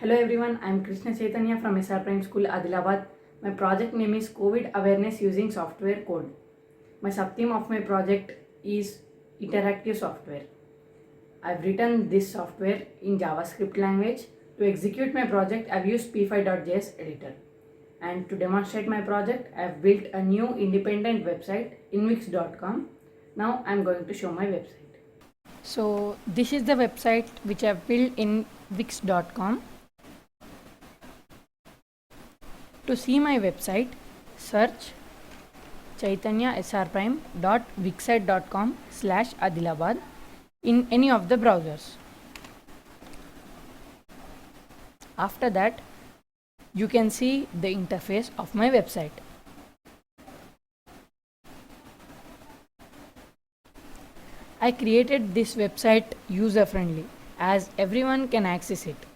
Hello everyone, I am Krishna Chaitanya from SR Prime School, Adilabad. My project name is COVID Awareness Using Software Code. My sub-theme of my project is interactive software. I've written this software in JavaScript language. To execute my project, I've used p5.js editor. And to demonstrate my project, I've built a new independent website, inwix.com. Now I'm going to show my website. So this is the website which I've built in wix.com. To see my website, search chaitanyasrprime.wixsite.com/Adilabad in any of the browsers. After that, you can see the interface of my website. I created this website user-friendly as everyone can access it.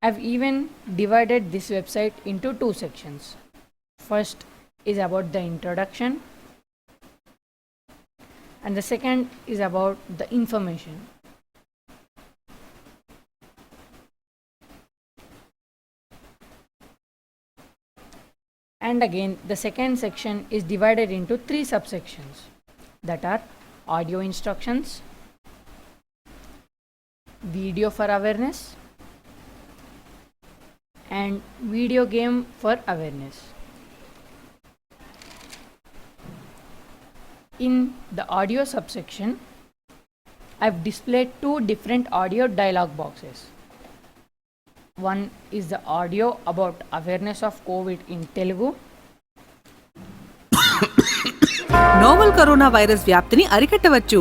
I've even divided this website into two sections. First is about the introduction, and the second is about the information. And again, the second section is divided into three subsections that are audio instructions, video for awareness, and video game for awareness. In the audio subsection, I've displayed two different audio dialog boxes. One is the audio about awareness of COVID in Telugu. Novel corona virus వ్యాప్తిని అరికట్టవచ్చు.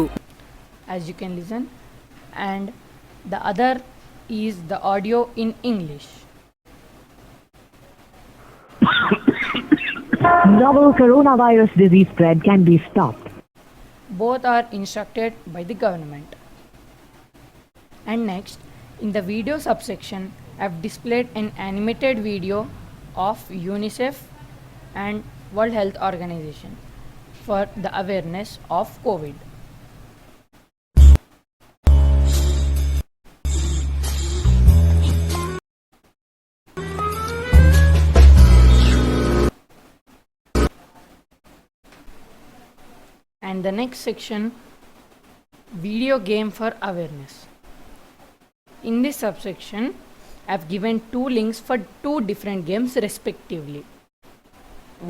As you can listen, and the other is the audio in English. Novel coronavirus disease spread can be stopped. Both are instructed by the government. And next, in the video subsection, I've displayed an animated video of UNICEF and World Health Organization for the awareness of COVID. And the next section, video game for awareness. In this subsection, I've given two links for two different games respectively.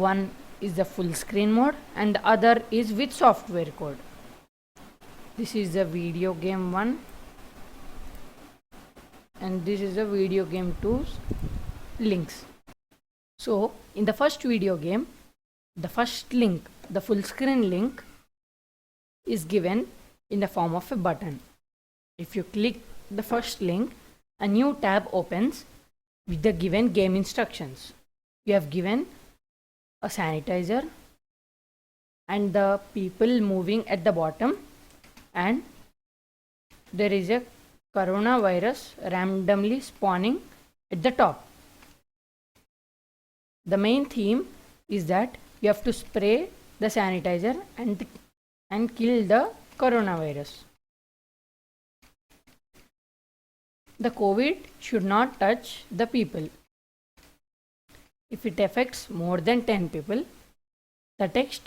One is the full screen mode and the other is with software code. This is the video game 1 and this is the video game 2's links. So in the first video game, the first link, the full screen link, is given in the form of a button. If you click the first link, a new tab opens with the given game instructions. We have given a sanitizer and the people moving at the bottom, and there is a coronavirus randomly spawning at the top. The main theme is that you have to spray the sanitizer and kill the coronavirus. The COVID should not touch the people. If it affects more than 10 people, the text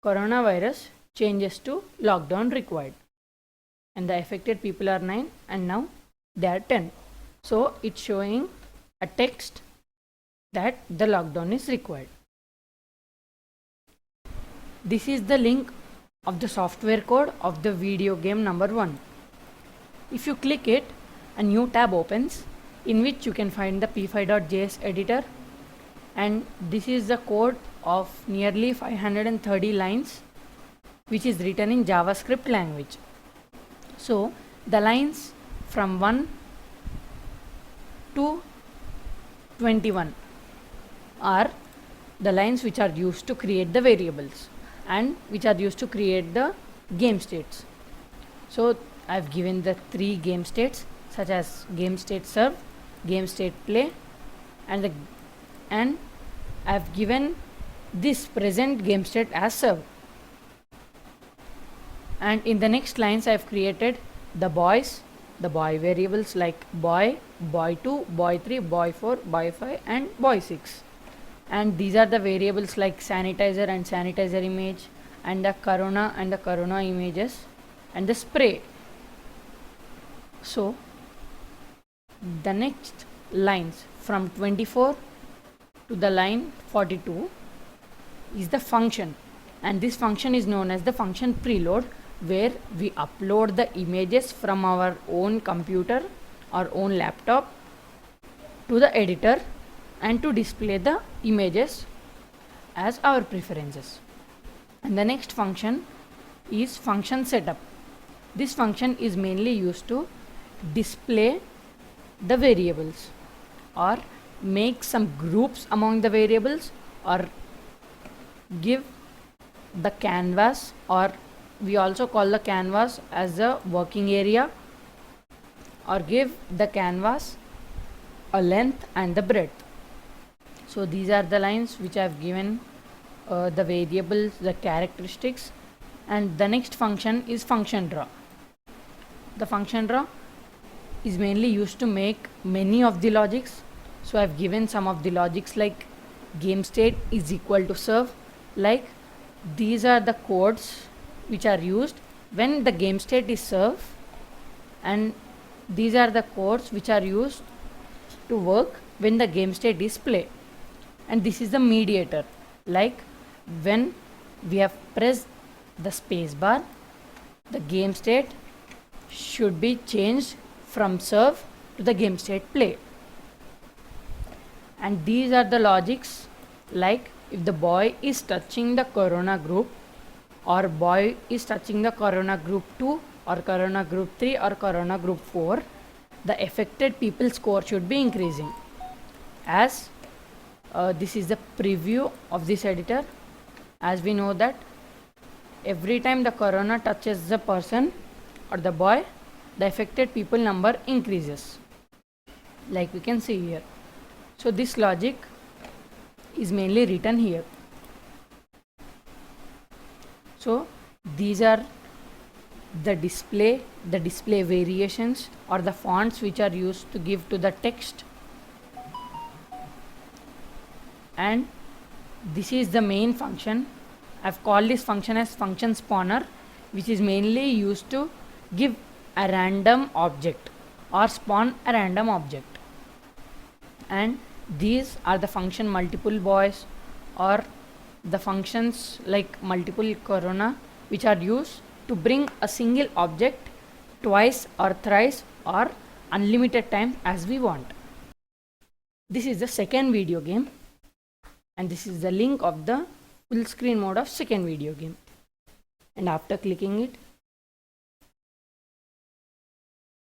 coronavirus changes to lockdown required. And the affected people are 9 and now they are 10. So it's showing a text that the lockdown is required. This is the link of the software code of the video game number 1. If you click it, a new tab opens in which you can find the p5.js editor, and this is the code of nearly 530 lines which is written in JavaScript language. So the lines from 1 to 21 are the lines which are used to create the variables and which are used to create the game states. So I've given the three game states such as game state serve, game state play, and I've given this present game state as serve. And in the next lines I've created the boys, the boy variables like boy, boy 2, boy 3, boy 4, boy 5 and boy 6. And these are the variables like sanitizer and sanitizer image, and the corona images, and the spray. So the next lines from 24 to the line 42 is the function, and this function is known as the function preload, where we upload the images from our own computer or own laptop to the editor and to display the images as our preferences. And the next function is function setup. This function is mainly used to display the variables or make some groups among the variables, or give the canvas, or we also call the canvas as a working area, or give the canvas a length and the breadth. So these are the lines which I have given the variables, the characteristics. And the next function is function draw. The function draw is mainly used to make many of the logics. So I've given some of the logics like game state is equal to serve. Like these are the codes which are used when the game state is serve, and these are the codes which are used to work when the game state is play. And this is the mediator, like when we have pressed the space bar, the game state should be changed from serve to the game state play. And these are the logics, like if the boy is touching the corona group, or boy is touching the corona group 2 or corona group 3 or corona group 4, the affected people score should be increasing. As this is the preview of this editor, as we know that every time the corona touches the person or the boy, the affected people number increases, like we can see here. So this logic is mainly written here. So these are the display variations or the fonts which are used to give to the text. And this is the main function. I've called this function as function spawner, which is mainly used to give a random object or spawn a random object. And these are the function multiple boys, or the functions like multiple corona, which are used to bring a single object twice or thrice or unlimited times as we want. This is the second video game, and this is the link of the full screen mode of second video game. And after clicking it,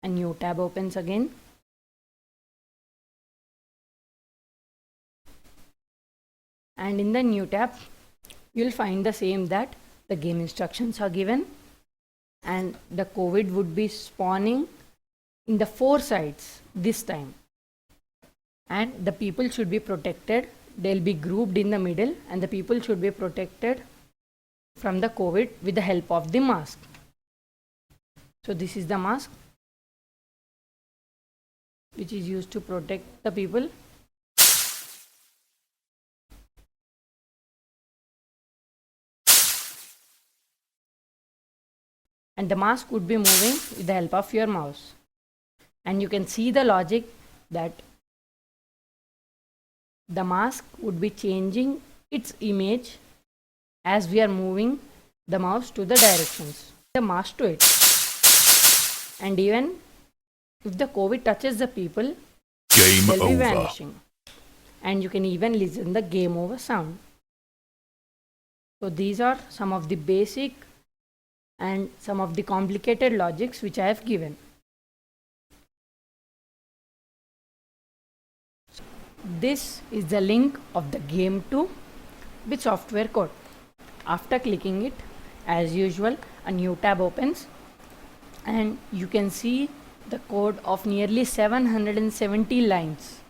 a new tab opens again. And in the new tab, you'll find the same, that the game instructions are given, and the COVID would be spawning in the 4 sides this time, and the people should be protected. They'll be grouped in the middle, and the people should be protected from the COVID with the help of the mask. So this is the mask which is used to protect the people. And the mask would be moving with the help of your mouse. And you can see the logic that the mask would be changing its image as we are moving the mouse to the directions, the mask to it. And even if the COVID touches the people, Game they'll be over. vanishing. And you can even listen the game over sound. So these are some of the basic and some of the complicated logics which I have given. This is the link of the game 2 with software code. After clicking it, as usual, a new tab opens, and you can see the code of nearly 770 lines.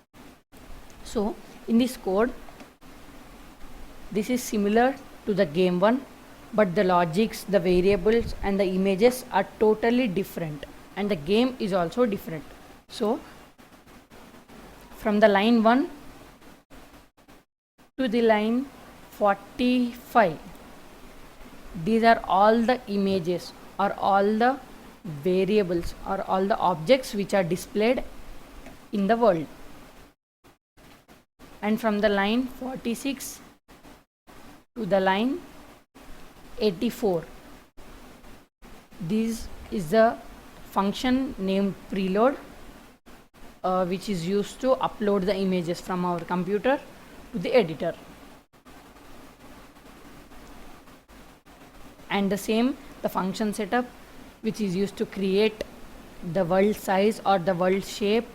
So in this code, this is similar to the game 1, but the logics, the variables and the images are totally different, and the game is also different. So from the line 1 to the line 45. These are all the images or all the variables or all the objects which are displayed in the world. And from the line 46 to the line 84, this is the function named preload, which is used to upload the images from our computer to the editor. And the same, the function setup, which is used to create the world size or the world shape,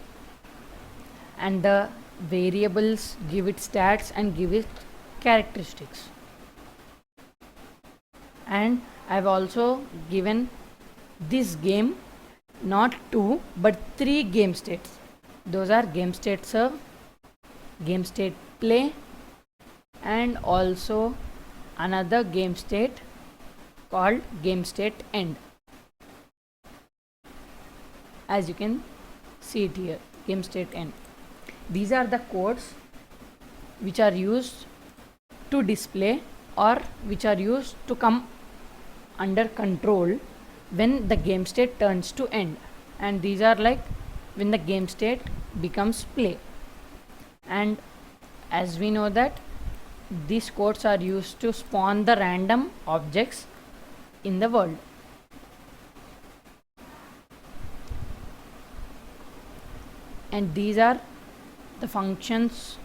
and the variables give it stats and give it characteristics. And I've also given this game not 2 but 3 game states. Those are game state serve, game state play, and also another game state called game state end. As you can see it here, game state end. These are the codes which are used to display or which are used to come under control when the game state turns to end, and these are like when the game state becomes play. And as we know that these codes are used to spawn the random objects in the world. And these are the functions.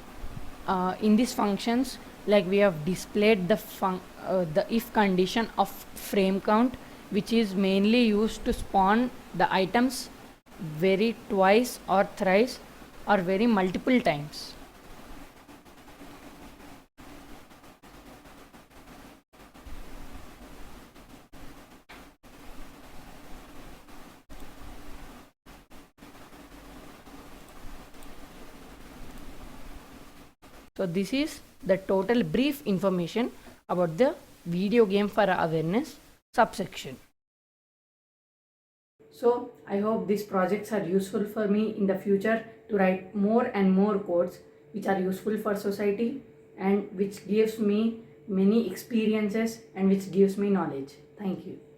In these functions, like we have displayed the if condition of frame count, which is mainly used to spawn the items very twice or thrice or very multiple times. So this is the total brief information about the video game for awareness subsection. So I hope these projects are useful for me in the future to write more and more codes which are useful for society and which gives me many experiences and which gives me knowledge. Thank you.